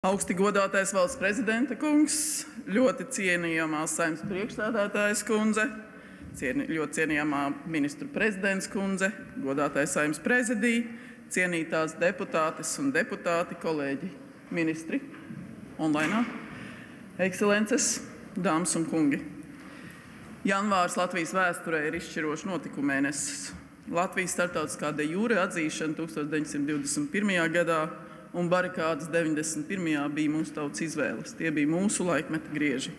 Augsti godātais valsts prezidenta kungs, ļoti cienījamās Saeimas priekšsēdētājas kundze, ļoti cienījamā ministru prezidents kundze, godātais Saeimas prezidija, cienītās deputātes un deputāti, kolēģi, ministri, online, ekscelences, dāmas un kungi. Janvārs Latvijas vēsturē ir izšķirošs notikumu mēnesis. Latvijas starptautiskā de jure atzīšana 1921. gadā un barikādas 91. bija mūsu tautas izvēles. Tie bija mūsu laikmeta grieži.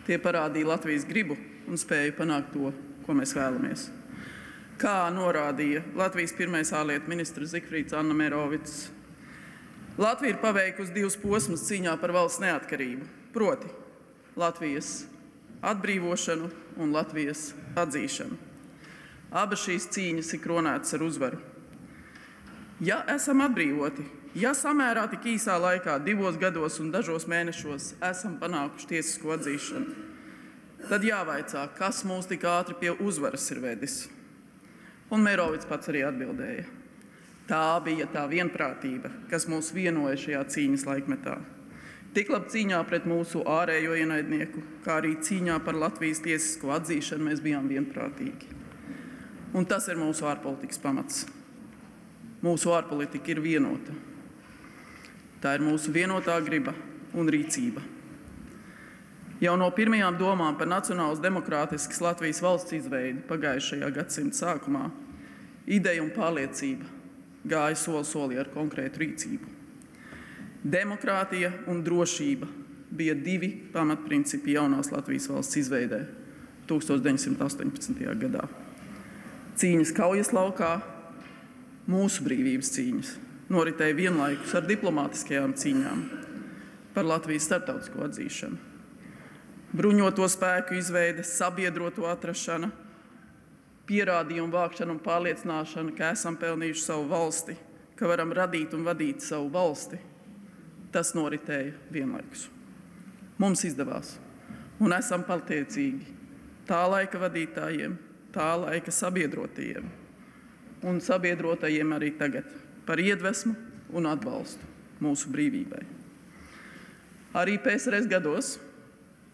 Tie parādīja Latvijas gribu un spēju panākt to, ko mēs vēlamies. Kā norādīja Latvijas pirmais ārlietu ministrs Zigfrīds Anna Mērovics, Latvija ir paveikusi divus posmus cīņā par valsts neatkarību, proti Latvijas atbrīvošanu un Latvijas atzīšanu. Abas šīs cīņas ir kronētas ar uzvaru. Ja esam atbrīvoti, ja samērā tik īsā laikā, 2 gados un dažos mēnešos, esam panākuši tiesisko atzīšanu, tad jāvaicā, kas mūs tik ātri pie uzvaras ir vedis. Un Mērovics pats arī atbildēja. Tā bija tā vienprātība, kas mūs vienoja šajā cīņas laikmetā. Tiklab cīņā pret mūsu ārējo ienaidnieku, kā arī cīņā par Latvijas tiesisko atzīšanu mēs bijām vienprātīgi. Un tas ir mūsu ārpolitikas pamats. Mūsu ārpolitika ir vienota. Tā ir mūsu vienotā griba un rīcība. Jau no pirmajām domām par nacionālas demokrātiskas Latvijas valsts izveidi pagājušajā gadsimta sākumā ideja un pārliecība gāja soli solī ar konkrētu rīcību. Demokrātija un drošība bija 2 pamatprincipi jaunās Latvijas valsts izveidē 1918. gadā. Cīņas kaujas laukā, mūsu brīvības cīņas, noritēja vienlaikus ar diplomātiskajām cīņām par Latvijas starptautisko atzīšanu. Bruņoto spēku izveide, sabiedroto atrašana, pierādījumu vākšana un pārliecināšana, ka esam pelnījuši savu valsti, ka varam radīt un vadīt savu valsti, tas noritēja vienlaikus. Mums izdevās, un esam pateicīgi tā laika vadītājiem, tā laika sabiedrotajiem un sabiedrotajiem arī tagad par iedvesmu un atbalstu mūsu brīvībai. Arī PSRS gados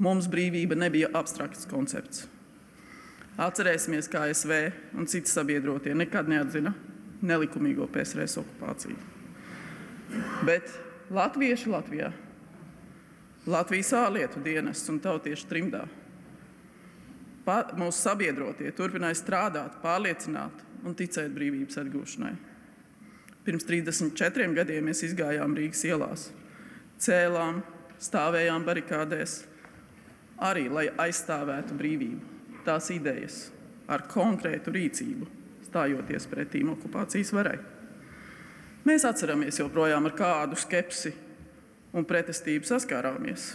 mums brīvība nebija abstrakts koncepts. Atcerēsimies, kā ASV un citi sabiedrotie nekad neatzina nelikumīgo PSRS okupāciju. Bet latvieši Latvijā, Latvijas ārlietu dienests un tautiešu trimdā, mūsu sabiedrotie turpināja strādāt, pārliecināt un ticēt brīvības atgūšanai. Pirms 34 gadiem mēs izgājām Rīgas ielās, cēlām, stāvējām barikādēs, arī, lai aizstāvētu brīvību, tās idejas ar konkrētu rīcību, stājoties pretīm okupācijas varai. Mēs atceramies joprojām ar kādu skepsi un pretestību saskārāmies,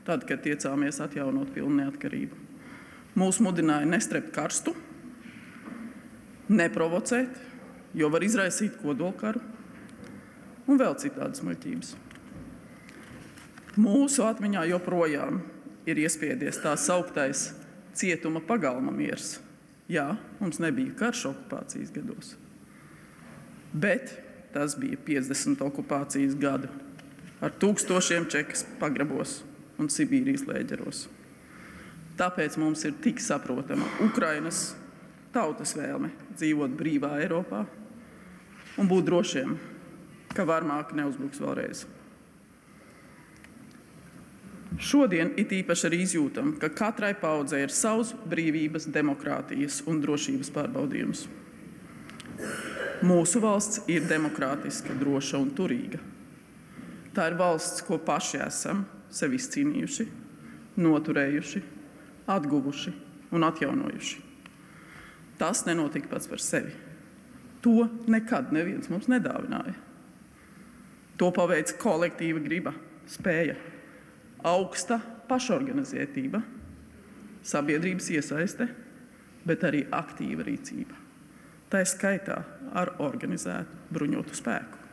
tad, kad tiecāmies atjaunot pilnu neatkarību. Mūs mudināja nestrept karstu, neprovocēt, jo var izraisīt kodolkaru un vēl citādas muļķības. Mūsu atmiņā joprojām ir iespiedies tā sauktais cietuma pagalma miers. Jā, mums nebija karš okupācijas gados, bet tas bija 50 okupācijas gadu ar tūkstošiem čekas pagrabos un Sibīrijas lēģeros. Tāpēc mums ir tik saprotama Ukrainas tautas vēlme dzīvot brīvā Eiropā un būt drošiem, ka varmāk neuzbruks vēlreiz. Šodien it īpaši arī izjūtam, ka katrai paudzei ir savs brīvības, demokrātijas un drošības pārbaudījums. Mūsu valsts ir demokrātiska, droša un turīga. Tā ir valsts, ko paši esam sevi izcīnījuši, noturējuši, atguvuši un atjaunojuši. Tas nenotika pats par sevi. To nekad neviens mums nedāvināja. To paveic kolektīva griba, spēja, augsta pašorganizētība, sabiedrības iesaiste, bet arī aktīva rīcība. Tā ir skaitā ar organizētu bruņotu spēku.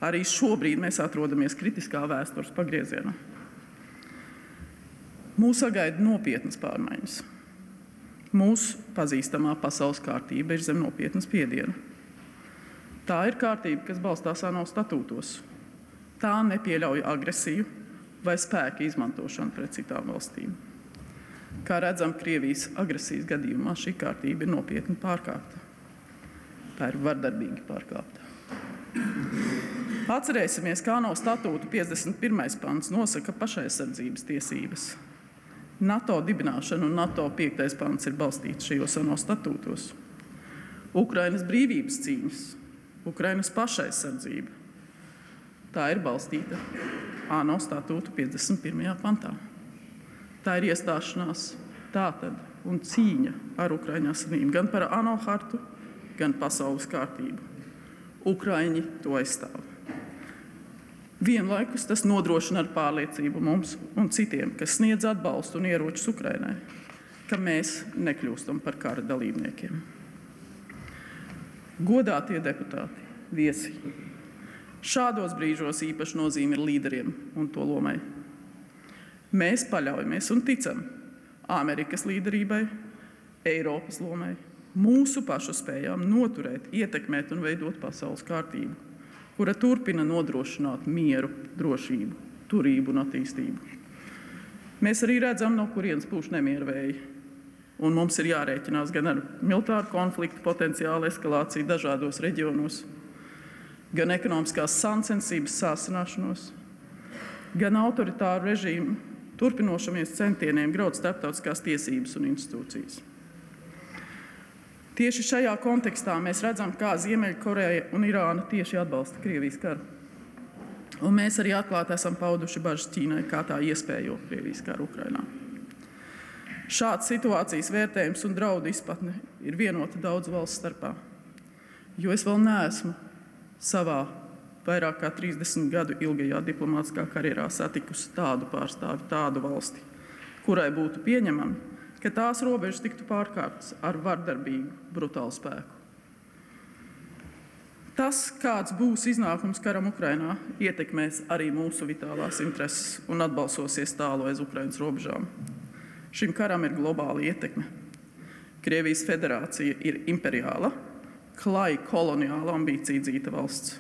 Arī šobrīd mēs atrodamies kritiskā vēstures pagriezienā. Mūs sagaida nopietnas pārmaiņas. Mūsu pazīstamā pasaules kārtība ir zem nopietnas spiediena. Tā ir kārtība, kas balstās ANO statūtos. Tā nepieļauj agresiju vai spēka izmantošanu pret citām valstīm. Kā redzam, Krievijas agresijas gadījumā šī kārtība ir nopietni pārkāpta. Tā ir vardarbīgi pārkāpta. Atcerēsimies, kā ANO statūta 51. pants nosaka pašaizsardzības tiesības. NATO dibināšana un NATO 5. pants ir balstīts šajos ANO statūtos. Ukrainas brīvības cīņas, Ukrainas pašaizsardzība. Tā ir balstīta ANO statūta 51. pantā. Tā ir iestāšanās tātad un cīņa ar Ukraiņu asinīm gan par ANO hartu, gan pasaules kārtību. Ukraiņi to aizstāv. Vienlaikus tas nodrošina ar pārliecību mums un citiem, kas sniedz atbalstu un ieročus Ukrainai, ka mēs nekļūstam par kara dalībniekiem. Godātie deputāti, viesi, šādos brīžos īpaši nozīme ir līderiem un to lomai. Mēs paļaujamies un ticam Amerikas līderībai, Eiropas lomai, mūsu pašu spējām noturēt, ietekmēt un veidot pasaules kārtību, kura turpina nodrošināt mieru, drošību, turību un attīstību. Mēs arī redzam, no kurienes pūš nemieru vēji, un mums ir jārēķinās gan ar militāru konfliktu potenciālu eskalāciju dažādos reģionos, gan ekonomiskās sāncensības sāsināšanos, gan autoritāru režīmu turpinošamies centieniem graut starptautiskās tiesības un institūcijas. Tieši šajā kontekstā mēs redzam, kā Ziemeļkoreja un Irāna tieši atbalsta Krievijas karu. Un mēs arī atklāti esam pauduši bažas Ķīnai, kā tā iespējo Krievijas karu Ukrainā. Šāds situācijas vērtējums un draudu izpratne ir vienota daudzu valstu starpā, jo es vēl neesmu savā vairāk kā 30 gadu ilgajā diplomātiskā karjerā satikusi tādu pārstāvi, tādu valsti, kurai būtu pieņemami, ka tās robežas tiktu pārkāptas ar vardarbīgu, brutālu spēku. Tas, kāds būs iznākums karam Ukrainā, ietekmēs arī mūsu vitālās intereses un atbalsosies tālu aiz Ukrainas robežām. Šim karam ir globāla ietekme. Krievijas federācija ir imperiāla, klāja koloniāla ambīcija dzīta valsts.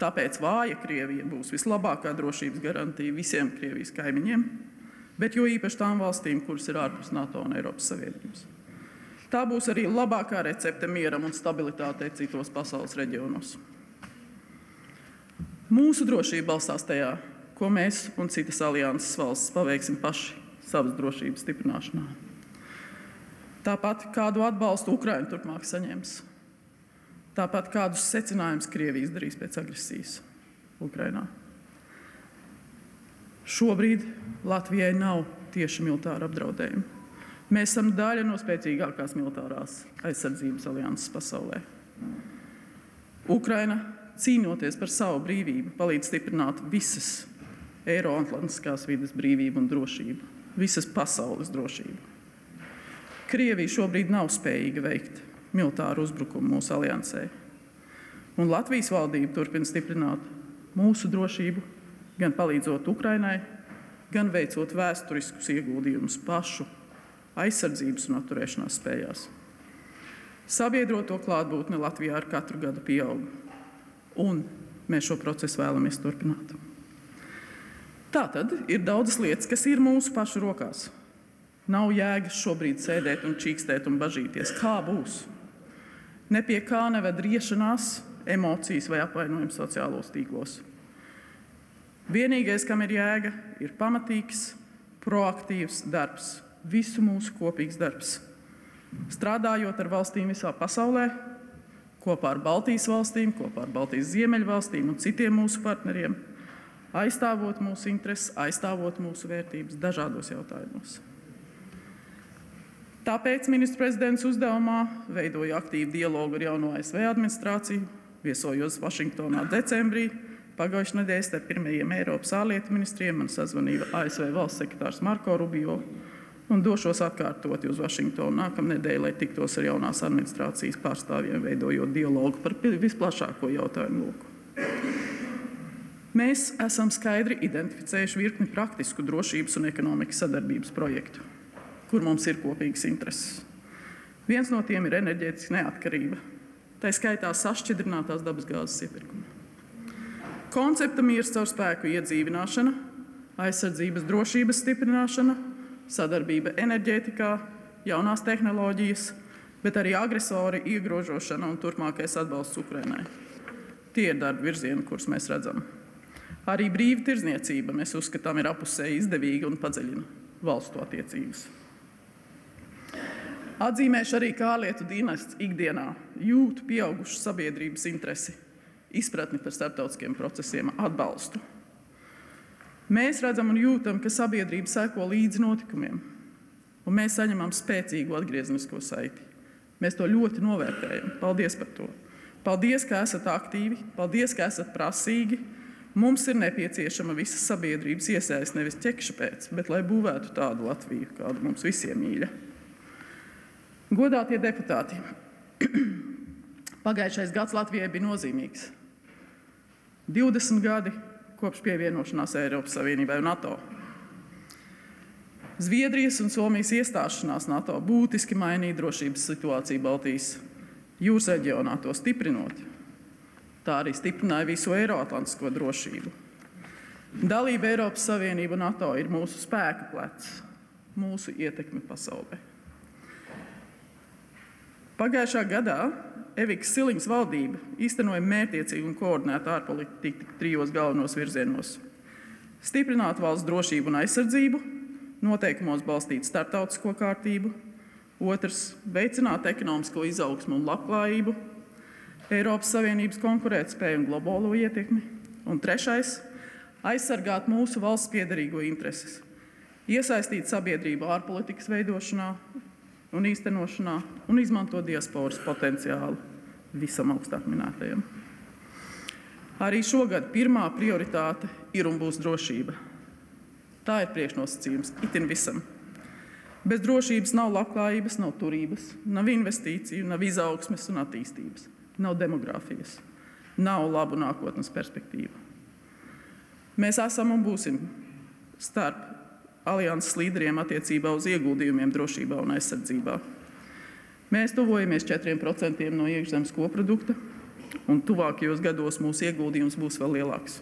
Tāpēc vāja Krievija būs vislabākā drošības garantija visiem Krievijas kaimiņiem, bet jo īpaši tām valstīm, kuras ir ārpus NATO un Eiropas Savienības. Tā būs arī labākā recepte mieram un stabilitātei citos pasaules reģionos. Mūsu drošība balstās tajā, ko mēs un citas alianses valstis paveiksim paši savas drošības stiprināšanā. Tāpat kādu atbalstu Ukraina turpmāk saņems. Tāpat kādus secinājumus Krievija izdarīs pēc agresijas Ukrainā. Šobrīd Latvijai nav tieši militāra apdraudējuma. Mēs esam daļa no spēcīgākās militārās aizsardzības alianses pasaulē. Ukraina, cīnoties par savu brīvību, palīdz stiprināt visas Eiroatlantiskās vides brīvību un drošību, visas pasaules drošību. Krievija šobrīd nav spējīga veikt militāru uzbrukumu mūsu aliansē. Un Latvijas valdība turpina stiprināt mūsu drošību, gan palīdzot Ukrainai, gan veicot vēsturiskus ieguldījumus pašu aizsardzības un atturēšanās spējās. Sabiedroto klātbūtne Latvijā ar katru gadu pieaug, un mēs šo procesu vēlamies turpināt. Tātad ir daudzas lietas, kas ir mūsu pašu rokās. Nav jēgas šobrīd sēdēt un čīkstēt un bažīties, kā būs. Ne pie kā neved riešanās, emocijas vai apvainojumi sociālos tīklos. Vienīgais, kam ir jēga, ir pamatīgs, proaktīvs darbs, visu mūsu kopīgs darbs. Strādājot ar valstīm visā pasaulē, kopā ar Baltijas valstīm, kopā ar Baltijas ziemeļu valstīm un citiem mūsu partneriem, aizstāvot mūsu intereses, aizstāvot mūsu vērtības dažādos jautājumos. Tāpēc ministra prezidents uzdevumā veidoja aktīvu dialogu ar jauno ASV administrāciju, viesojos Vašingtonā decembrī. Pagājušajā nedēļā starp pirmajiem Eiropas ārlietu ministriem man sazvanīja ASV valsts sekretārs Marko Rubio un došos atkārtoti uz Vašingtonu nākamnedēļ, lai tiktos ar jaunās administrācijas pārstāvjiem, veidojot dialogu par visplašāko jautājumu loku. Mēs esam skaidri identificējuši virkni praktisku drošības un ekonomikas sadarbības projektu, kur mums ir kopīgas intereses. Viens no tiem ir enerģētiska neatkarība, tā skaitā sašķidrinātās dabasgāzes iepirkuma. Koncepta miers caur spēku iedzīvināšana, aizsardzības drošības stiprināšana, sadarbība enerģētikā, jaunās tehnoloģijas, bet arī agresori iegrožošana un turpmākais atbalsts Ukrainai. Tie ir darba virzieni, kurus mēs redzam. Arī brīva tirdzniecība, mēs uzskatām, ir apusēji izdevīga un padziļina valstu attiecības. Atzīmēšu arī, kā ārlietu dienests ikdienā jūt pieaugušu sabiedrības interesi, izpratni par starptautiskiem procesiem, atbalstu. Mēs redzam un jūtam, ka sabiedrība seko līdzi notikumiem, un mēs saņemam spēcīgu atgriezenisko saiti. Mēs to ļoti novērtējam. Paldies par to. Paldies, ka esat aktīvi, paldies, ka esat prasīgi. Mums ir nepieciešama visas sabiedrības iesaist nevis ķekša pēc, bet lai būvētu tādu Latviju, kādu mums visiem mīļa. Godātie deputāti, pagājušais gads Latvijai bija nozīmīgs. 20 gadi kopš pievienošanās Eiropas Savienībai un NATO. Zviedrijas un Somijas iestāšanās NATO būtiski mainīja drošības situāciju Baltijas jūras reģionā, to stiprinot. Tā arī stiprināja visu Eiroatlantisko drošību. Dalība Eiropas Savienība un NATO ir mūsu spēka plecs, mūsu ietekme pasaulē. Pagājušā gadā Evikas Siliņas valdība īstenoja mērķtiecīgu un koordinētu ārpolitiku 3 galvenos virzienos. Stiprināt valsts drošību un aizsardzību, noteikumos balstīt starptautisko kārtību, otrs – veicināt ekonomisko izaugsmu un labklājību, Eiropas Savienības konkurētspēju un globālo ietekmi, un trešais – aizsargāt mūsu valsts piederīgo intereses, iesaistīt sabiedrību ārpolitikas veidošanā un īstenošanā un izmantot diasporas potenciālu visam augstāk minētajam. Arī šogad pirmā prioritāte ir un būs drošība. Tā ir priekšnosacījums itin visam. Bez drošības nav labklājības, nav turības, nav investīciju, nav izaugsmes un attīstības, nav demogrāfijas, nav labu nākotnes perspektīvu. Mēs esam un būsim starp alianses līderiem attiecībā uz ieguldījumiem drošībā un aizsardzībā. Mēs tuvojamies 4% no iekšzemes koprodukta, un tuvākajos gados mūsu ieguldījums būs vēl lielāks.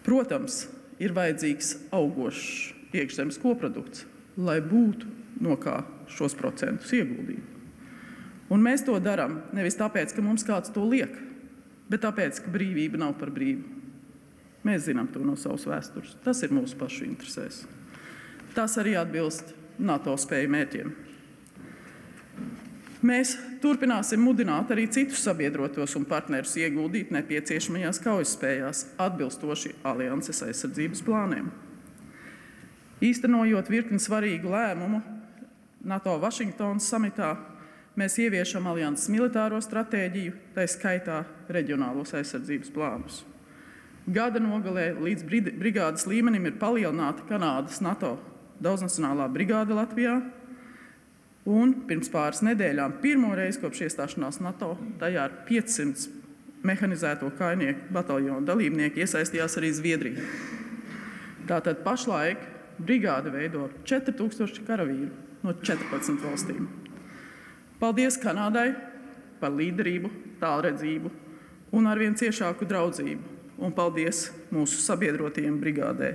Protams, ir vajadzīgs augošs iekšzemes koprodukts, lai būtu no kā šos procentus ieguldīt. Un mēs to darām nevis tāpēc, ka mums kāds to liek, bet tāpēc, ka brīvība nav par brīvu. Mēs zinām to no savas vēstures. Tas ir mūsu pašu interesēs. Tas arī atbilst NATO spēju mērķiem. Mēs turpināsim mudināt arī citus sabiedrotos un partnerus ieguldīt nepieciešamajās kaujaspējās atbilstoši alianses aizsardzības plāniem. Īstenojot virkni svarīgu lēmumu NATO Vašingtonas samitā, mēs ieviešam alianses militāro stratēģiju, tai skaitā reģionālos aizsardzības plānus. Gada nogalē līdz brigādes līmenim ir palielināta Kanādas NATO daudznacionālā brigāde Latvijā, un pirms pāris nedēļām pirmo reizi kopš iestāšanās NATO tajā ar 500 mehanizēto kājnieku bataljonu dalībnieki iesaistījās arī Zviedrija. Tātad pašlaik brigāde veido 4000 karavīru no 14 valstīm. Paldies Kanādai par līderību, tālredzību un arvien ciešāku draudzību. Un paldies mūsu sabiedrotajiem brigādē.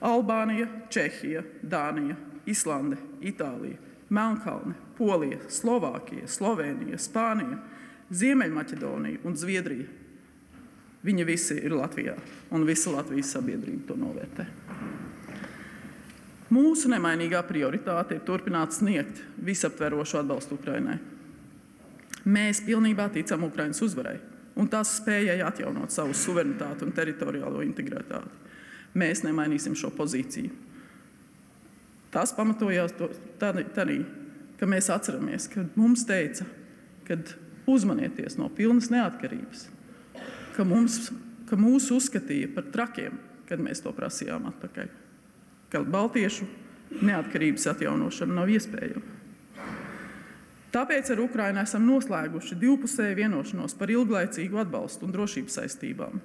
Albānija, Čehija, Dānija, Islande, Itālija, Melnkalne, Polija, Slovākija, Slovēnija, Spānija, Ziemeļmaķedonija un Zviedrija. Viņi visi ir Latvijā, un visa Latvijas sabiedrība to novērtē. Mūsu nemainīgā prioritāte ir turpināt sniegt visaptverošu atbalstu Ukrainai. Mēs pilnībā ticam Ukrainas uzvarai un tās spējai atjaunot savu suverenitāti un teritoriālo integritāti. Mēs nemainīsim šo pozīciju. Tas pamatojās tādā, ka mēs atceramies, kad mums teica, kad uzmanieties no pilnas neatkarības, ka mūs uzskatīja par trakiem, kad mēs to prasījām atpakaļ, ka baltiešu neatkarības atjaunošana nav iespējama. Tāpēc ar Ukrainu esam noslēguši divpusēju vienošanos par ilglaicīgu atbalstu un drošības saistībām.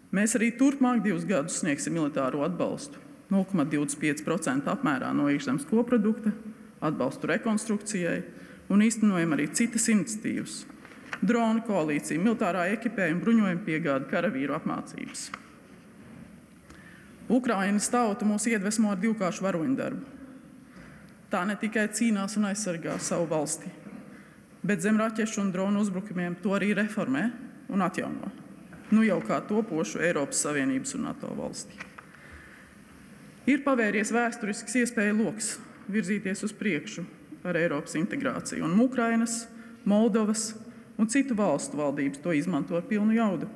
Mēs arī turpmāk 2 gadus sniegsim militāro atbalstu 0,25% apmērā no iekšzemes koprodukta, atbalstu rekonstrukcijai un īstenojam arī citas iniciatīvas, dronu koalīcija, militārā ekipējuma, bruņojuma piegāde, karavīru apmācības. Ukrainas tauta mūs iedvesmo ar divkāršu varoņdarbu. Tā ne tikai cīnās un aizsargā savu valsti, bet zem raķešu un dronu uzbrukumiem to arī reformē un atjauno. Nu jau kā topošu Eiropas Savienības un NATO valsti. Ir pavēries vēsturisks iespēja loks virzīties uz priekšu ar Eiropas integrāciju, un Ukrainas, Moldovas un citu valstu valdības to izmanto ar pilnu jaudu.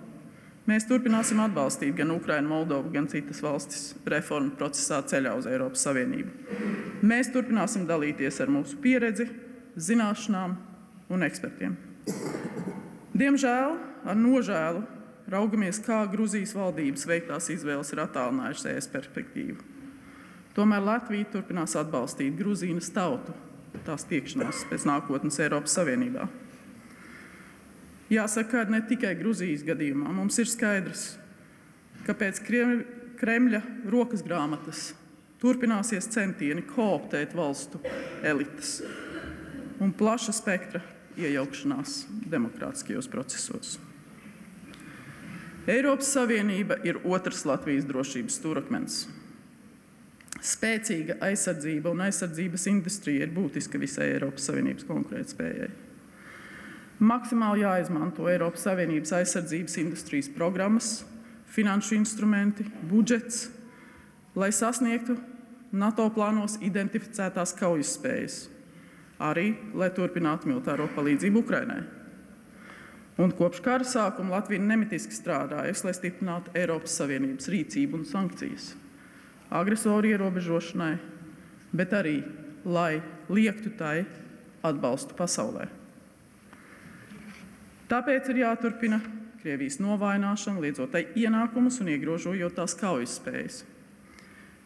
Mēs turpināsim atbalstīt gan Ukrainu, Moldovu, gan citas valstis reformu procesā ceļā uz Eiropas Savienību. Mēs turpināsim dalīties ar mūsu pieredzi, zināšanām un ekspertiem. Diemžēl, ar nožēlu, raugamies, kā Gruzijas valdības veiktās izvēles ir attālinājušas ES perspektīvu. Tomēr Latvija turpinās atbalstīt Gruzijas tautu, tās tiekšanās pēc nākotnes Eiropas Savienībā. Jāsaka, ka ne tikai Gruzijas gadījumā mums ir skaidrs, ka pēc Kremļa rokas grāmatas turpināsies centieni kooptēt valstu elites un plaša spektra iejaukšanās demokrātiskajos procesos. Eiropas Savienība ir otrs Latvijas drošības stūrakmens. Spēcīga aizsardzība un aizsardzības industrija ir būtiska visai Eiropas Savienības konkurētspējai. Maksimāli jāizmanto Eiropas Savienības aizsardzības industrijas programmas, finanšu instrumenti, budžets, lai sasniegtu NATO plānos identificētās kaujas spējas, arī lai turpinātu militāro palīdzību Ukrainai. Un kopš kara sākuma Latvija nemitiski strādājusi, lai stiprinātu Eiropas Savienības rīcību un sankcijas agresoru ierobežošanai, bet arī, lai liektu tai atbalstu pasaulē. Tāpēc ir jāturpina Krievijas novājināšana, liedzot tai ienākumus un iegrožojot tās kaujas spējas.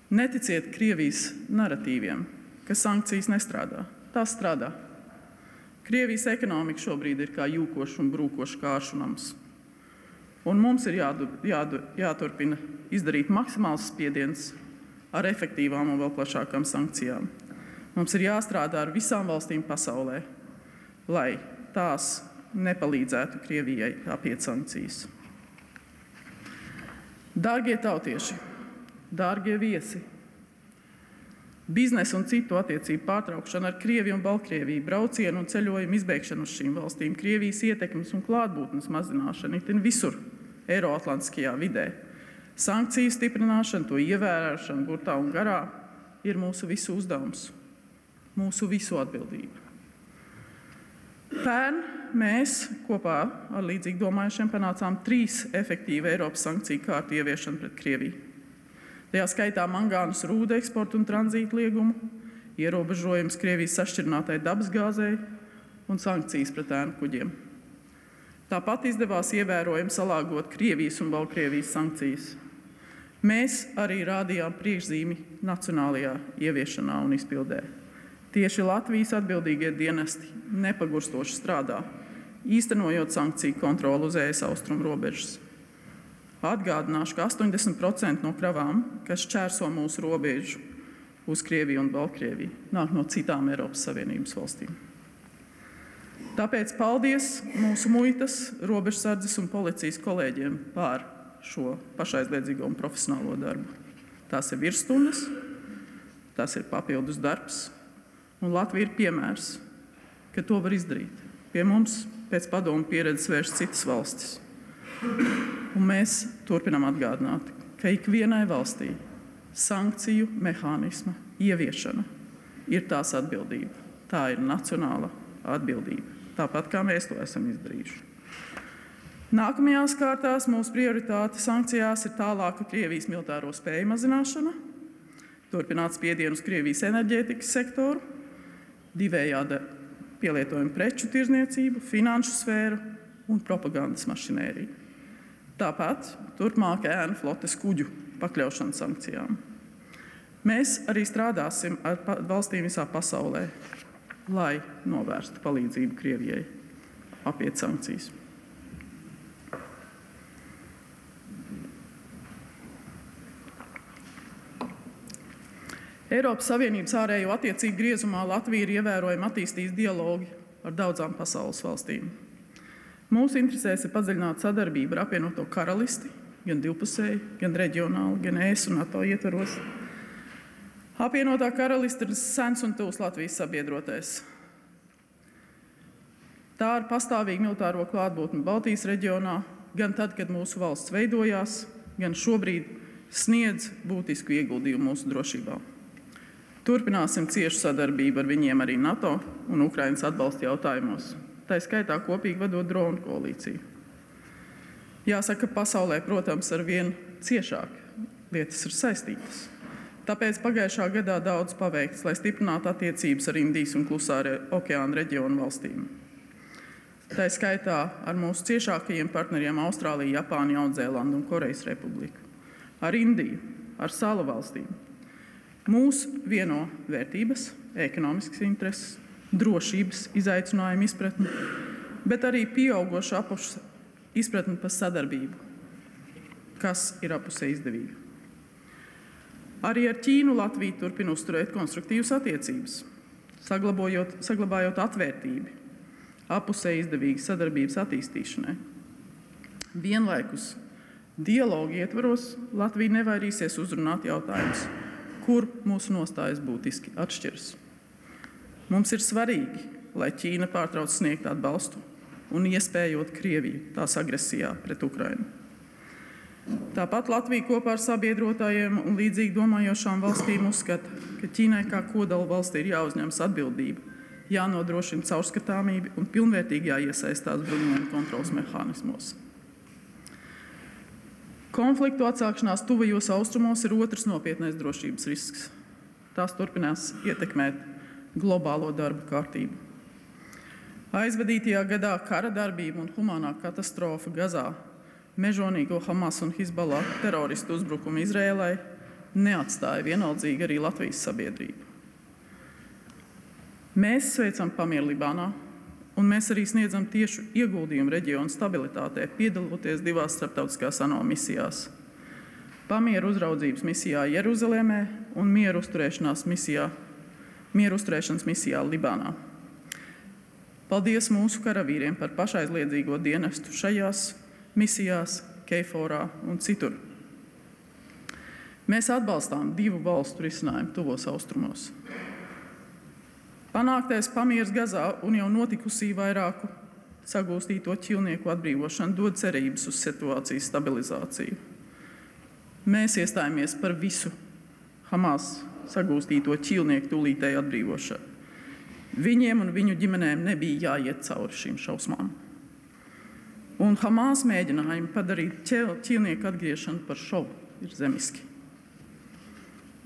Neticiet Krievijas naratīviem, ka sankcijas nestrādā. Tās strādā. Krievijas ekonomika šobrīd ir kā jūkošs un brūkošs kāršu nams. Un mums ir jāturpina izdarīt maksimāls spiediens ar efektīvām un vēl plašākām sankcijām. Mums ir jāstrādā ar visām valstīm pasaulē, lai tās nepalīdzētu Krievijai apiet sankcijas. Dārgie tautieši, dārgie viesi, biznesa un citu attiecību pārtraukšana ar Krieviju un Baltkrieviju, braucienu un ceļojumu izbeigšanu uz šīm valstīm, Krievijas ietekmes un klātbūtnes mazināšana itin visur Eiroatlantiskajā vidē. Sankciju stiprināšana, to ievērošana burtā un garā ir mūsu visu uzdevums, mūsu visu atbildība. Pērn mēs kopā ar līdzīgi domājušiem panācām 3 efektīvu Eiropas sankciju kārtu ieviešanu pret Krieviju. Tajā skaitā mangānas rūda eksportu un tranzītu liegumu, ierobežojums Krievijas sašķirinātai dabasgāzei un sankcijas pret ēnu kuģiem. Tāpat izdevās ievērojami salāgot Krievijas un Baltkrievijas sankcijas. Mēs arī rādījām priekšzīmi nacionālajā ieviešanā un izpildē. Tieši Latvijas atbildīgie dienesti nepagurstoši strādā, īstenojot sankciju kontroli uz ES austrumu robežas. Atgādināšu, ka 80% no kravām, kas šķērso mūsu robežu uz Krieviju un Baltkrieviju, nāk no citām Eiropas Savienības valstīm. Tāpēc paldies mūsu muitas, robežsardzes un policijas kolēģiem par šo pašaizliedzīgo un profesionālo darbu. Tās ir virsstundas, tas ir papildus darbs, un Latvija ir piemērs, ka to var izdarīt. Pie mums pēc padomu pieredzes vērš citas valstis. Un mēs turpinām atgādināt, ka ikvienai valstī sankciju mehānisma ieviešana ir tās atbildība. Tā ir nacionāla atbildība, tāpat kā mēs to esam izdarījuši. Nākamajās kārtās mūsu prioritāte sankcijās ir tālāka Krievijas militāro spēju mazināšana, turpināt spiedienu uz Krievijas enerģētikas sektoru, divējāda pielietojuma preču tirdzniecību, finanšu sfēru un propagandas mašinēriju. Tāpat turpmāk ēnu flotes kuģu pakļaušana sankcijām. Mēs arī strādāsim ar valstīm visā pasaulē, lai novērstu palīdzību Krievijai apiet sankcijas. Eiropas Savienības ārējo attiecību griezumā Latvija ir ievērojami attīstījusi dialogu ar daudzām pasaules valstīm. Mūsu interesēs ir padziļināt sadarbību ar apvienoto karalisti, gan divpusēji, gan reģionāli, gan ES un NATO ietvaros. Apvienotā karaliste ir sens un tuvs Latvijas sabiedrotais. Tā ir pastāvīga militāro klātbūtni Baltijas reģionā, gan tad, kad mūsu valsts veidojās, gan šobrīd sniedz būtisku ieguldījumu mūsu drošībā. Turpināsim ciešu sadarbību ar viņiem arī NATO un Ukrainas atbalsta jautājumos, tā skaitā kopīgi vadot dronu koalīciju. Jāsaka, pasaulē, protams, ar vien ciešāk lietas ir saistītas. Tāpēc pagājušā gadā daudz paveikts, lai stiprinātu attiecības ar Indijas un Klusā okeāna reģionu valstīm. Tā skaitā ar mūsu ciešākajiem partneriem Austrāliju, Japānu, Jaunzēlandu un Korejas Republiku, ar Indiju, ar salu valstīm. Mūs vieno vērtības, ekonomiskas intereses, drošības izaicinājumu izpratni, bet arī pieaugoša apušu izpratni par sadarbību, kas ir apusē izdevīga. Arī ar Ķīnu Latvija turpina uzturēt konstruktīvas attiecības, saglabājot atvērtību, apusē izdevīgas sadarbības attīstīšanai. Vienlaikus dialogu ietvaros Latvija nevairīsies uzrunāt jautājumus, kur mūsu nostājas būtiski atšķiras. Mums ir svarīgi, lai Ķīna pārtrauc sniegt atbalstu un iespējot Krieviju tās agresijā pret Ukrainu. Tāpat Latvija kopā ar sabiedrotājiem un līdzīgi domājošām valstīm uzskata, ka Ķīnai kā kodola valstī ir jāuzņemas atbildība, jānodrošina caurskatāmība un pilnvērtīgi jāiesaistās bruņojumu kontroles mehānismos. Konfliktu atsākšanās tuvajos austrumos ir otrs nopietnais drošības risks. Tās turpinās ietekmēt globālo darbu kārtību. Aizvadītajā gadā kara darbība un humānā katastrofa Gazā, mežonīgo Hamas un Hizballah teroristu uzbrukumu Izrēlai neatstāja vienaldzīgi arī Latvijas sabiedrību. Mēs sveicam pamieru Libānā, un mēs arī sniedzam tiešu ieguldījumu reģionu stabilitātē, piedaloties divās starptautiskās ANO misijās. Pamieru uzraudzības misijā Jeruzalemē un mieru uzturēšanas misijā Libānā. Paldies mūsu karavīriem par pašaizliedzīgo dienestu šajās misijās, Keiforā un citur. Mēs atbalstām divu valstu risinājumu tuvos austrumos. Panāktais pamieris Gazā un jau notikusī vairāku sagūstīto ķīlnieku atbrīvošana dod cerības uz situācijas stabilizāciju. Mēs iestājāmies par visu Hamas sagūstīto ķīlnieku tūlītēju atbrīvošanu. Viņiem un viņu ģimenēm nebija jāiet cauri šīm šausmām. Un Hamas mēģinājumi padarīt ķīlnieku atgriešanu par šovu ir zemiski.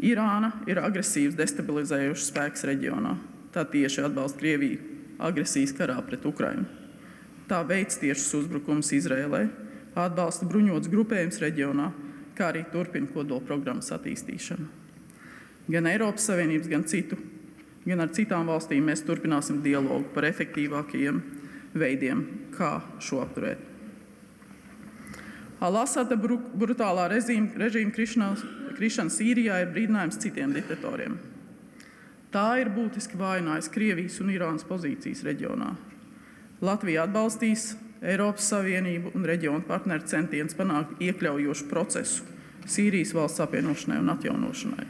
Irāna ir agresīvs destabilizējošs spēks reģionā. Tā tieši atbalsta Krieviju agresijas karā pret Ukrainu. Tā veic tiešus uzbrukumus Izrēlai, atbalsta bruņots grupējums reģionā, kā arī turpina kodolprogrammas attīstīšanu. Gan Eiropas Savienības, gan ar citām valstīm mēs turpināsim dialogu par efektīvākajiem veidiem, kā šo apturēt. Al-Asada brutālā režīma krišana Sīrijā ir brīdinājums citiem diktatoriem. Tā ir būtiski vājinājusi Krievijas un Irānas pozīcijas reģionā. Latvija atbalstīs Eiropas Savienību un reģionu partneru centienus panākt iekļaujošu procesu Sīrijas valsts apvienošanai un atjaunošanai.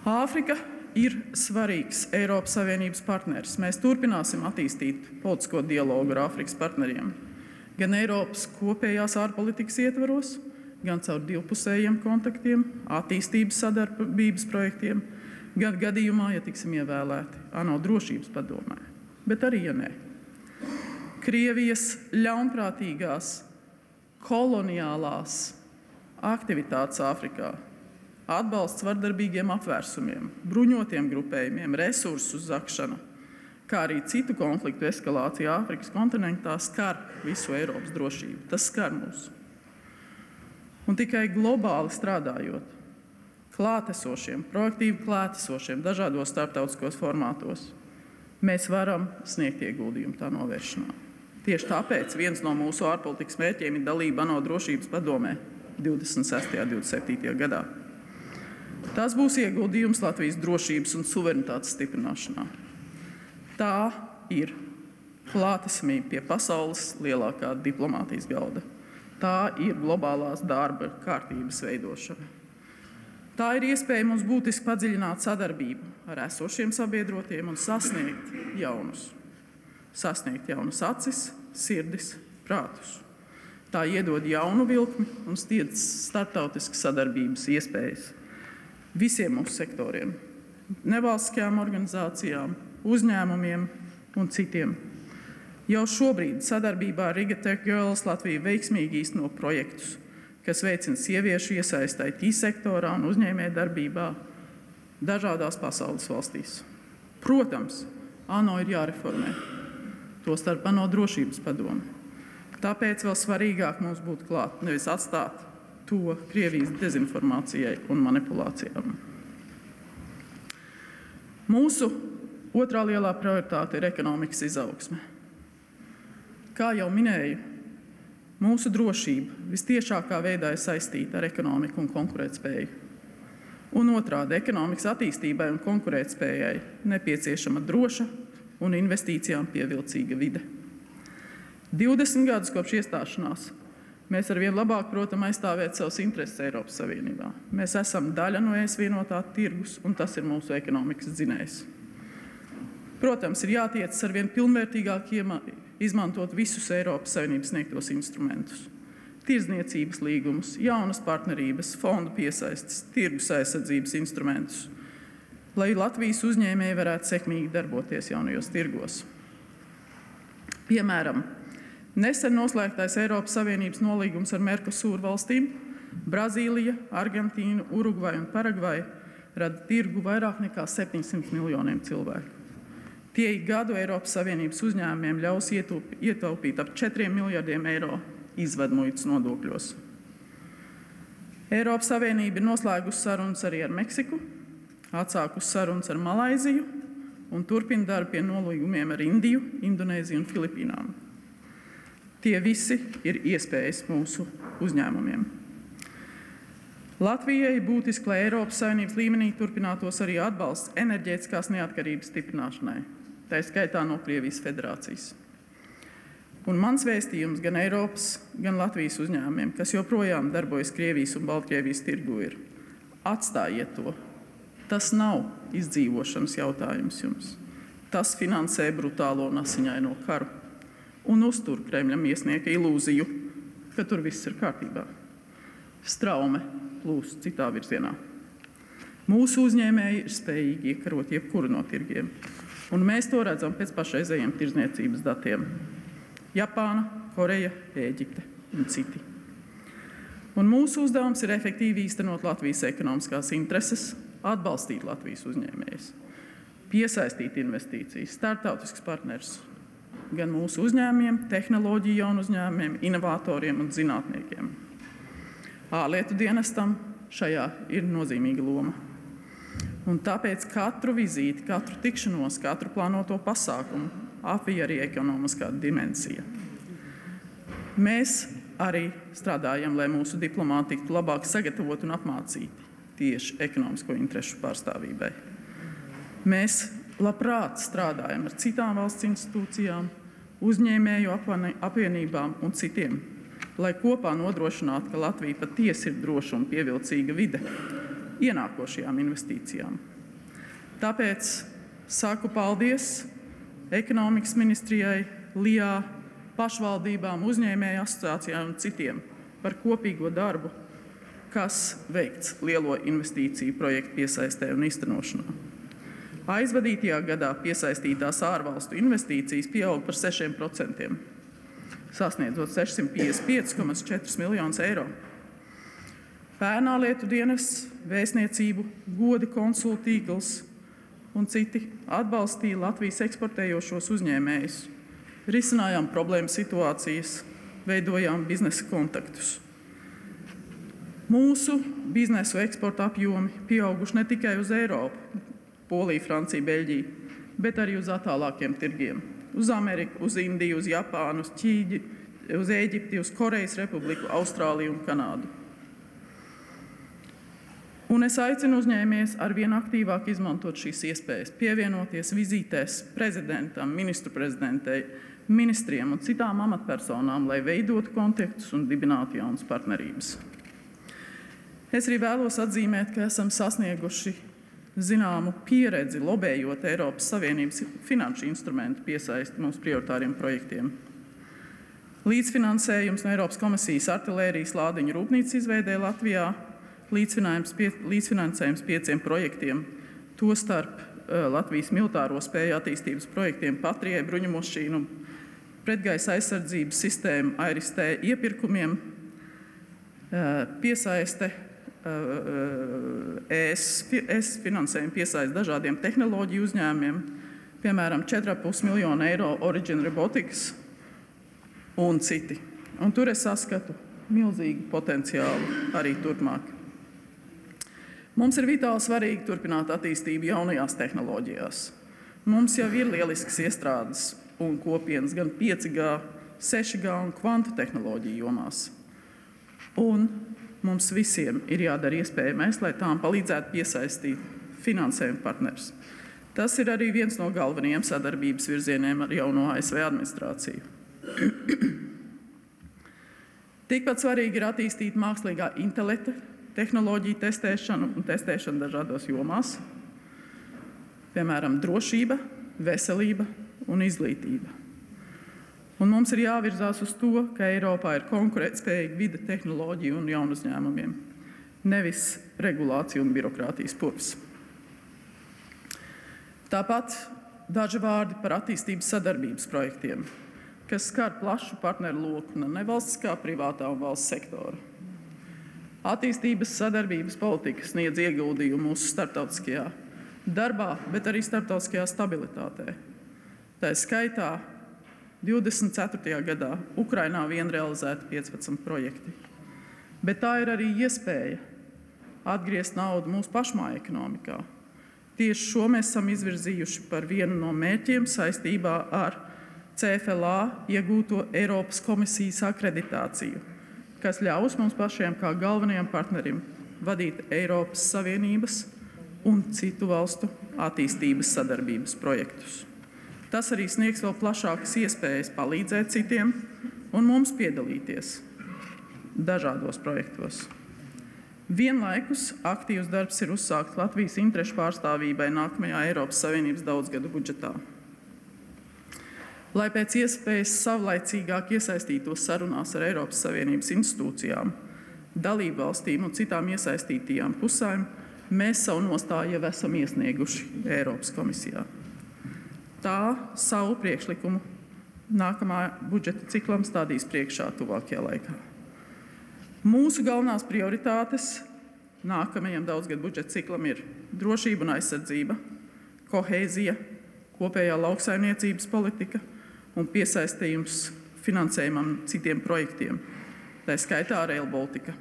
Āfrika ir svarīgs Eiropas Savienības partneris. Mēs turpināsim attīstīt politisko dialogu ar Āfrikas partneriem, gan Eiropas kopējās ārpolitikas ietvaros, gan caur divpusējiem kontaktiem, attīstības sadarbības projektiem, gan gadījumā, ja tiksim ievēlēti ANO drošības padomē, bet arī, ja nē. Krievijas ļaunprātīgās koloniālās aktivitātes Āfrikā, atbalsts vardarbīgiem apvērsumiem, bruņotiem grupējumiem, resursu zakšana, kā arī citu konfliktu eskalācija Āfrikas kontinentā skar visu Eiropas drošību. Tas skar mūsu. Un tikai globāli strādājot, proaktīvi klātesošiem dažādos starptautiskos formātos, mēs varam sniegt ieguldījumu tā novēršanā. Tieši tāpēc viens no mūsu ārpolitikas mērķiem ir dalība ANO drošības padomē 26. un 27. gadā. Tas būs ieguldījums Latvijas drošības un suverenitātes stiprināšanā. Tā ir klātesamība pie pasaules lielākā diplomātijas galda. Tā ir globālās darba kārtības veidošana. Tā ir iespēja mums būtiski padziļināt sadarbību ar esošiem sabiedrotiem un sasniegt jaunus acis, sirdis, prātus. Tā iedod jaunu vilkmi un sniedz starptautiskas sadarbības iespējas visiem mūsu sektoriem, nevalstiskajām organizācijām, uzņēmumiem un citiem. Jau šobrīd sadarbībā ar Riga Tech Girls Latvija veiksmīgi īsteno projektus, kas veicina sieviešu iesaisti IT sektorā un uzņēmējdarbībā dažādās pasaules valstīs. Protams, ANO ir jāreformē, tostarp ANO drošības padome. Tāpēc vēl svarīgāk mums būtu klāt, nevis atstāt to Krievijas dezinformācijai un manipulācijām. Mūsu otrā lielā prioritāte ir ekonomikas izaugsme. Kā jau minēju, mūsu drošība vistiešākā veidā ir saistīta ar ekonomiku un konkurētspēju. Un otrādi, ekonomikas attīstībai un konkurētspējai nepieciešama droša un investīcijām pievilcīga vide. 20 gadus kopš iestāšanās mēs arvien labāk protam aizstāvēt savas intereses Eiropas Savienībā. Mēs esam daļa no ES vienotā tirgus, un tas ir mūsu ekonomikas dzinējs. Protams, ir jātiecas arvien pilnvērtīgāk izmantot visus Eiropas Savienības sniegtos instrumentus. Tirdzniecības līgumus, jaunas partnerības, fondu piesaistes, tirgus aizsardzības instrumentus, lai Latvijas uzņēmēji varētu sekmīgi darboties jaunajos tirgos. Piemēram, nesen noslēgtais Eiropas Savienības nolīgums ar Mercosur valstīm – Brazīlija, Argentīna, Urugvaja un Paragvaja – rada tirgu vairāk nekā 700 miljoniem cilvēku. Tie gadu Eiropas Savienības uzņēmumiem ļaus ietaupīt ap 4 miljardiem eiro izvedmuitas nodokļos. Eiropas Savienība ir noslēgusi sarunas arī ar Meksiku, atsākusi sarunas ar Malaiziju un turpina darbu pie nolīgumiem ar Indiju, Indonēziju un Filipīnām. Tie visi ir iespējas mūsu uzņēmumiem. Latvijai būtiski, lai Eiropas Savienības līmenī turpinātos arī atbalsts enerģētiskās neatkarības stiprināšanai, tā skaitā no Krievijas federācijas. Un mans vēstījums gan Eiropas, gan Latvijas uzņēmumiem, kas joprojām darbojas Krievijas un Baltkrievijas tirgu, ir: atstājiet to. Tas nav izdzīvošanas jautājums jums. Tas finansē brutālo un asiņaino karu un uztur Kremļam iesnieka ilūziju, ka tur viss ir kārtībā. Straume plūst citā virzienā. Mūsu uzņēmēji ir spējīgi iekarot jebkuru no tirgiem, un mēs to redzam pēc pašreizējiem tirdzniecības datiem. Japāna, Koreja, Ēģipte un citi. Un mūsu uzdevums ir efektīvi īstenot Latvijas ekonomiskās intereses, atbalstīt Latvijas uzņēmējus, piesaistīt investīcijas, starptautiskus partnerus, gan mūsu uzņēmumiem, tehnoloģiju jaunu uzņēmumiem, inovatoriem un zinātniekiem. Ārlietu dienestam šajā ir nozīmīga loma. Un tāpēc katru vizīti, katru tikšanos, katru plānoto pasākumu apvija arī ekonomiskā dimensija. Mēs arī strādājam, lai mūsu diplomāti tiktu labāk sagatavot un apmācīti tieši ekonomisko interešu pārstāvībai. Mēs labprāt strādājam ar citām valsts institūcijām, uzņēmēju apvienībām un citiem, lai kopā nodrošinātu, ka Latvija patiesi ir droša un pievilcīga vide ienākošajām investīcijām. Tāpēc saku paldies ekonomikas ministrijai, LIA, pašvaldībām, uzņēmēju asociācijām un citiem par kopīgo darbu, kas veikts lielo investīciju projektu piesaistē un īstenošanā. Aizvadītajā gadā piesaistītās ārvalstu investīcijas pieaug par 6%, sasniedzot 655,4 miljonus eiro. Pērnā lietu dienests, vēstniecību, goda konsultu tīkls un citi atbalstīja Latvijas eksportējošos uzņēmējus. Risinājām problēmu situācijas, veidojām biznesa kontaktus. Mūsu biznesu eksporta apjomi pieauguši ne tikai uz Eiropu, Poliju, Franciju, Beļģiju, bet arī uz attālākiem tirgiem. Uz Ameriku, uz Indiju, uz Japānu, uz Ķīģi, uz Ēģipti, uz Korejas Republiku, Austrāliju un Kanādu. Un es aicinu uzņēmējus arvien aktīvāk izmantot šīs iespējas, pievienoties vizītēs prezidentam, ministru prezidentei, ministriem un citām amatpersonām, lai veidotu kontaktus un dibinātu jaunas partnerības. Es arī vēlos atzīmēt, ka esam sasnieguši zināmu pieredzi lobējot Eiropas Savienības finanšu instrumentu piesaisti mūsu prioritāriem projektiem. Līdzfinansējums no Eiropas komisijas artilērijas lādiņu rūpnīcas izveidē Latvijā, līdzfinansējums 5 projektiem, tostarp Latvijas militāro spēju attīstības projektiem Patrijai bruņumašīnu, pretgaisa aizsardzības sistēmu AIRIS-T iepirkumiem, piesaiste ES finansējumu piesaist dažādiem tehnoloģiju uzņēmumiem, piemēram, 4,5 miljonu eiro Origin Robotics un citi. Un tur es saskatu milzīgu potenciālu arī turpmāk. Mums ir vitāli svarīgi turpināt attīstību jaunajās tehnoloģijās. Mums jau ir lielisks iestrādes un kopienas gan 5G, 6G un kvantu tehnoloģiju jomās. Un mums visiem ir jādara iespējamais, lai tām palīdzētu piesaistīt finansējumu partnerus. Tas ir arī viens no galvenajiem sadarbības virzieniem ar jauno ASV administrāciju. Tikpat svarīgi ir attīstīt mākslīgā intelekta tehnoloģiju testēšanu un testēšanu dažādos jomās, piemēram, drošība, veselība un izglītība. Un mums ir jāvirzās uz to, ka Eiropā ir konkurētspējīga vide, tehnoloģija un jaunu uzņēmumiem, nevis regulācija un birokrātijas purvs. Tāpat daži vārdi par attīstības sadarbības projektiem, kas skar plašu partneru loku no nevalstiskā, privātā un valsts sektora. Attīstības sadarbības politika sniedz ieguldījumu mūsu starptautiskajā darbā, bet arī starptautiskajā stabilitātē. Tā skaitā 24. gadā Ukrainā vien realizēti 15 projekti. Bet tā ir arī iespēja atgriezt naudu mūsu pašmāju ekonomikā. Tieši šo mēs esam izvirzījuši par vienu no mērķiem saistībā ar CFLA iegūto Eiropas komisijas akreditāciju, kas ļaus mums pašiem kā galvenajam partnerim vadīt Eiropas Savienības un citu valstu attīstības sadarbības projektus. Tas arī sniegs vēl plašākas iespējas palīdzēt citiem un mums piedalīties dažādos projektos. Vienlaikus aktīvs darbs ir uzsākts Latvijas interešu pārstāvībai nākamajā Eiropas Savienības daudzgadu budžetā. Lai pēc iespējas savlaicīgāk iesaistītos sarunās ar Eiropas Savienības institūcijām, dalībvalstīm un citām iesaistītajām pusēm, mēs savu nostāju jau esam iesnieguši Eiropas komisijā. Tā savu priekšlikumu nākamā budžeta ciklam stādīs priekšā tuvākajā laikā. Mūsu galvenās prioritātes nākamajam daudzgadu budžeta ciklam ir drošība un aizsardzība, kohēzija, kopējā lauksaimniecības politika un piesaistījums finansējumam citiem projektiem, tā skaitā Rail Baltica.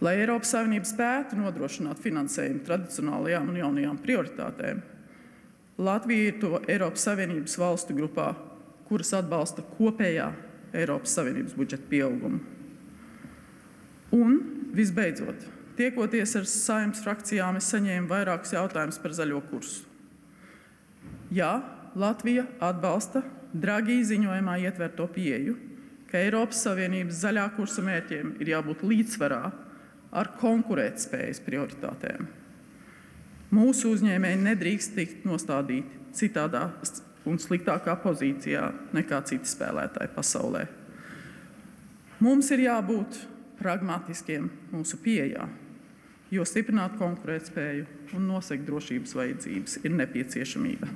Lai Eiropas Savienība spētu nodrošināt finansējumu tradicionālajām un jaunajām prioritātēm, Latvija ir to Eiropas Savienības valstu grupā, kuras atbalsta kopējā Eiropas Savienības budžeta pieaugumu. Un, visbeidzot, tiekoties ar Saeimas frakcijām, es saņēmu vairākus jautājumus par zaļo kursu. Jā, Latvija atbalsta Draghi ziņojumā ietverto pieeju, ka Eiropas Savienības zaļā kursa mērķiem ir jābūt līdzsvarā ar konkurētspējas prioritātēm. Mūsu uzņēmēji nedrīkst tikt nostādīti citādā un sliktākā pozīcijā nekā citi spēlētāji pasaulē. Mums ir jābūt pragmatiskiem mūsu pieejā, jo stiprināt konkurētspēju un nosegt drošības vajadzības ir nepieciešamība.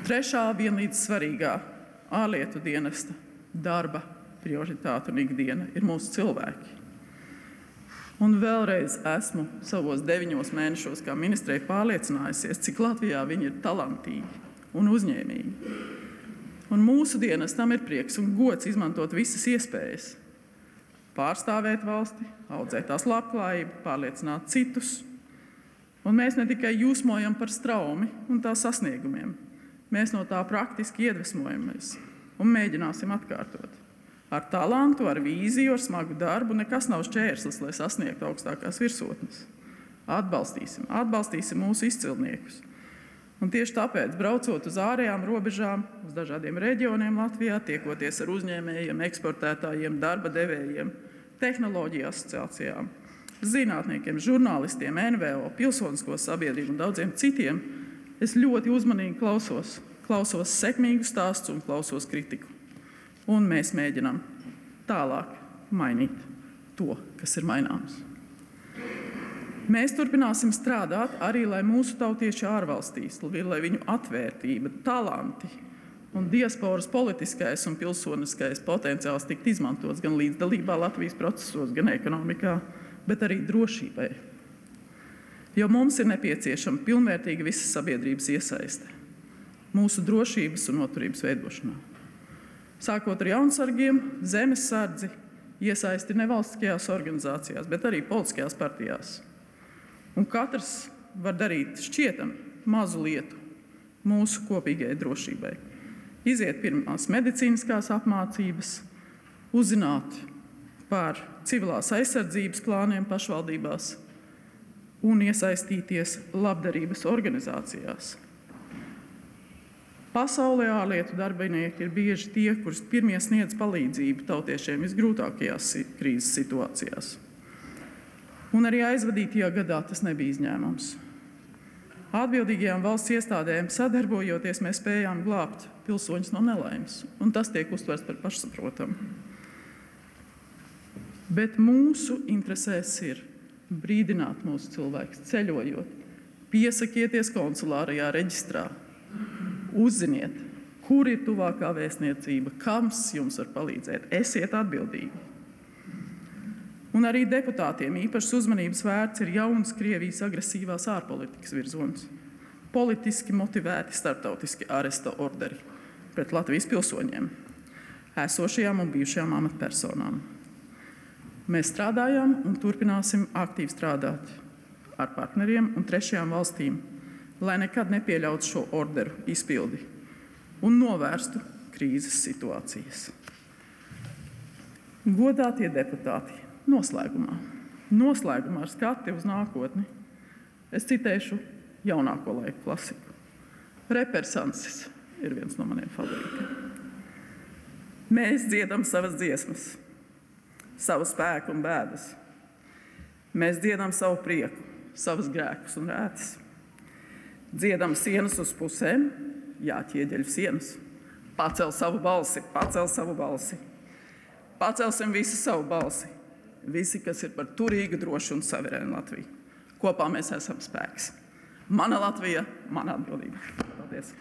Trešā vienlīdz svarīgā ārlietu dienesta darba prioritāte un ikdiena ir mūsu cilvēki. Un vēlreiz esmu savos 9 mēnešos kā ministrei pārliecinājusies, cik Latvijā viņi ir talantīgi un uzņēmīgi. Un mūsu dienestam ir prieks un gods izmantot visas iespējas. Pārstāvēt valsti, audzēt tās labklājību, pārliecināt citus. Un mēs ne tikai jūsmojam par straumi un tā sasniegumiem. Mēs no tā praktiski iedvesmojamies un mēģināsim atkārtot. Ar talantu, ar vīziju, ar smagu darbu nekas nav šķērslis, lai sasniegtu augstākās virsotnes. Atbalstīsim mūsu izcilniekus. Un tieši tāpēc, braucot uz ārējām robežām, uz dažādiem reģioniem Latvijā, tiekoties ar uzņēmējiem, eksportētājiem, darba devējiem, tehnoloģiju asociācijām, zinātniekiem, žurnālistiem, NVO, pilsonisko sabiedrību un daudziem citiem, es ļoti uzmanīgi klausos sekmīgu stāstu un klausos kritiku. Un mēs mēģinām tālāk mainīt to, kas ir maināms. Mēs turpināsim strādāt arī, lai mūsu tautieši ārvalstīs, lai viņu atvērtība, talanti un diasporas politiskais un pilsoniskais potenciāls tikt izmantots gan līdzdalībā Latvijas procesos, gan ekonomikā, bet arī drošībai. Jo mums ir nepieciešama pilnvērtīga visas sabiedrības iesaiste mūsu drošības un noturības veidošanā. Sākot ar jaunsargiem, zemessardzi, iesaisti nevalstiskajās organizācijās, bet arī politiskajās partijās. Un katrs var darīt šķietami mazu lietu mūsu kopīgajai drošībai. Iziet pirmās medicīniskās apmācības, uzzināt par civilās aizsardzības plāniem pašvaldībās un iesaistīties labdarības organizācijās. Pasaulē ārlietu darbinieki ir bieži tie, kurus pirmie sniedz palīdzību tautiešiem visgrūtākajās krīzes situācijās. Un arī aizvadītajā gadā tas nebija izņēmums. Atbildīgajām valsts iestādēm sadarbojoties, mēs spējām glābt pilsoņus no nelaimes, un tas tiek uztverts par pašsaprotamu. Bet mūsu interesēs ir brīdināt mūsu cilvēkus ceļojot, piesakieties konsulārajā reģistrā, uzziniet, kur ir tuvākā vēstniecība, kams jums var palīdzēt, esiet atbildīgi. Un arī deputātiem īpašas uzmanības vērts ir jauns Krievijas agresīvās ārpolitikas virzonis, politiski motivēti starptautiski aresta orderi pret Latvijas pilsoņiem, esošajām un bijušajām amatpersonām. Mēs strādājam un turpināsim aktīvi strādāt ar partneriem un trešajām valstīm, lai nekad nepieļautu šo orderu izpildi un novērstu krīzes situācijas. Godātie deputāti, noslēgumā ar skati uz nākotni, es citēšu jaunāko laiku klasiku. Reperis Ansis ir viens no maniem favorītiem. Mēs dziedam savas dziesmas, savu spēku un bēdas. Mēs dziedam savu prieku, savus grēkus un rētas. Dziedam sienas uz pusēm, jāķieģeļ sienas. Pacel savu balsi, pacel savu balsi. Pacelsim visi savu balsi. Visi, kas ir par turīgu, drošu un saverēnu Latviju. Kopā mēs esam spēks. Mana Latvija, mana atbildība. Paldies!